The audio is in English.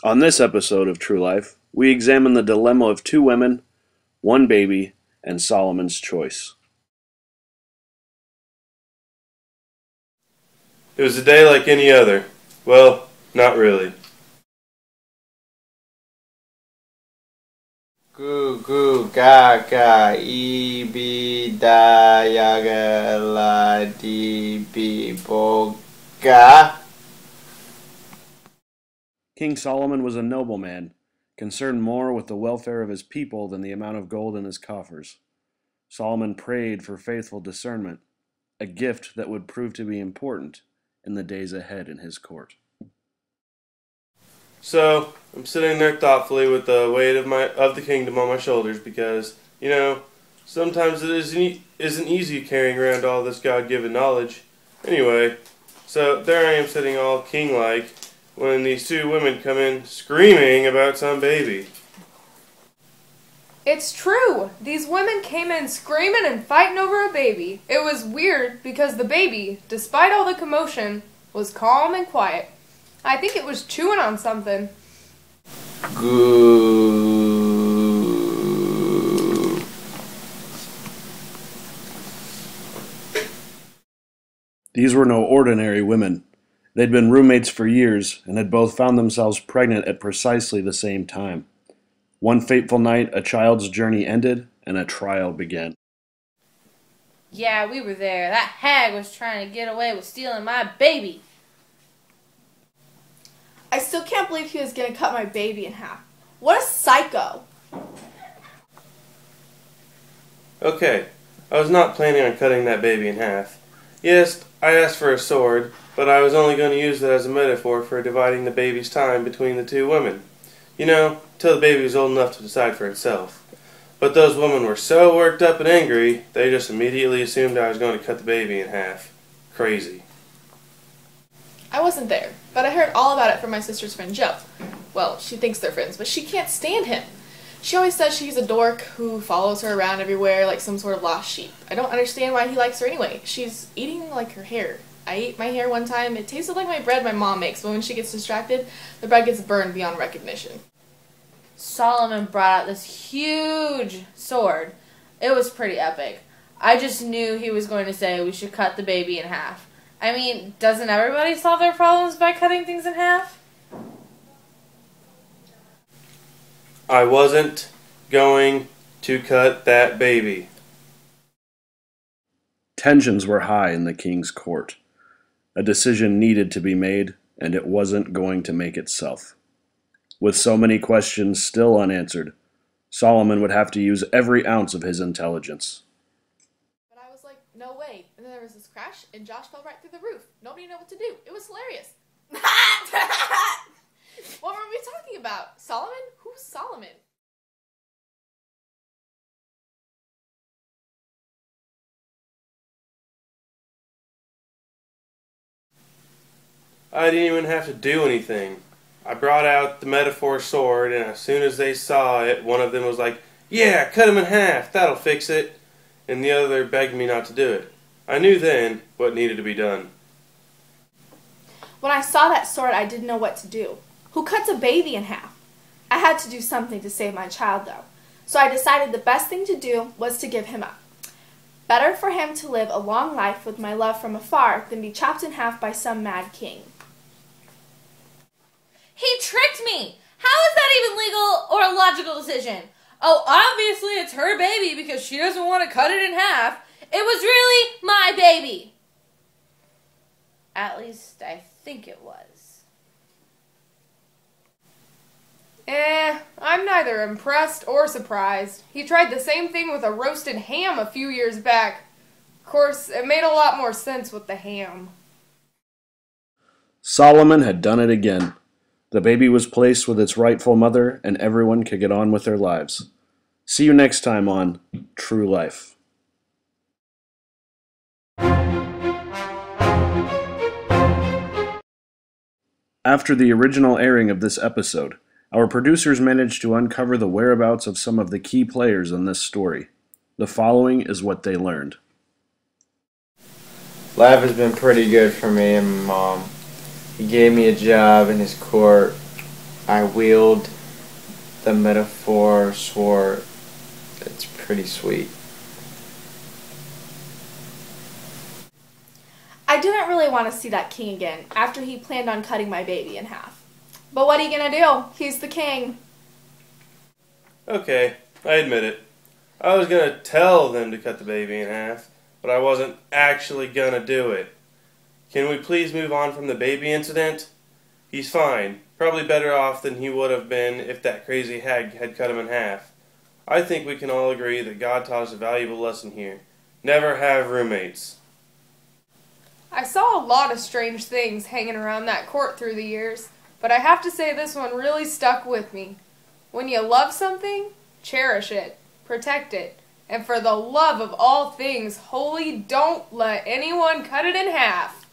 On this episode of True Life, we examine the dilemma of two women, one baby, and Solomon's choice. It was a day like any other. Well, not really. Goo goo gaga ibidayagala di biboga. King Solomon was a nobleman, concerned more with the welfare of his people than the amount of gold in his coffers. Solomon prayed for faithful discernment, a gift that would prove to be important in the days ahead in his court. So, I'm sitting there thoughtfully with the weight of the kingdom on my shoulders because, sometimes it isn't easy carrying around all this God-given knowledge. Anyway, so there I am sitting all king-like when these two women come in screaming about some baby. It's true! These women came in screaming and fighting over a baby. It was weird because the baby, despite all the commotion, was calm and quiet. I think it was chewing on something. Goo. These were no ordinary women. They'd been roommates for years and had both found themselves pregnant at precisely the same time. One fateful night, a child's journey ended and a trial began. Yeah, we were there. That hag was trying to get away with stealing my baby. I still can't believe he was going to cut my baby in half. What a psycho. Okay, I was not planning on cutting that baby in half. Yes, I asked for a sword, but I was only going to use it as a metaphor for dividing the baby's time between the two women. Till the baby was old enough to decide for itself. But those women were so worked up and angry, they just immediately assumed I was going to cut the baby in half. Crazy. I wasn't there, but I heard all about it from my sister's friend Joe. Well, she thinks they're friends, but she can't stand him. She always says she's a dork who follows her around everywhere like some sort of lost sheep. I don't understand why he likes her anyway. She's eating like her hair. I ate my hair one time. It tasted like my bread my mom makes, but when she gets distracted, the bread gets burned beyond recognition. Solomon brought out this huge sword. It was pretty epic. I just knew he was going to say we should cut the baby in half. I mean, doesn't everybody solve their problems by cutting things in half? I wasn't going to cut that baby. Tensions were high in the king's court. A decision needed to be made, and it wasn't going to make itself. With so many questions still unanswered, Solomon would have to use every ounce of his intelligence. But I was like, no way. And then there was this crash, and Josh fell right through the roof. Nobody knew what to do. It was hilarious. What were we talking about? Solomon? Who's Solomon? I didn't even have to do anything. I brought out the metaphor sword, and as soon as they saw it, one of them was like, "Yeah, cut him in half, that'll fix it." And the other begged me not to do it. I knew then what needed to be done. When I saw that sword, I didn't know what to do. Who cuts a baby in half? I had to do something to save my child, though. So I decided the best thing to do was to give him up. Better for him to live a long life with my love from afar than be chopped in half by some mad king. He tricked me! How is that even legal or a logical decision? Oh, obviously it's her baby because she doesn't want to cut it in half. It was really my baby. At least I think it was. I'm neither impressed or surprised. He tried the same thing with a roasted ham a few years back. Of course, it made a lot more sense with the ham. Solomon had done it again. The baby was placed with its rightful mother, and everyone could get on with their lives. See you next time on True Life. After the original airing of this episode, our producers managed to uncover the whereabouts of some of the key players in this story. The following is what they learned. Life has been pretty good for me and my mom. He gave me a job in his court. I wield the metaphor sword. It's pretty sweet. I didn't really want to see that king again after he planned on cutting my baby in half. But what are you gonna do? He's the king. Okay, I admit it. I was gonna tell them to cut the baby in half, but I wasn't actually gonna do it. Can we please move on from the baby incident? He's fine. Probably better off than he would have been if that crazy hag had cut him in half. I think we can all agree that God taught us a valuable lesson here. Never have roommates. I saw a lot of strange things hanging around that court through the years, but I have to say this one really stuck with me. When you love something, cherish it, protect it, and for the love of all things holy, don't let anyone cut it in half.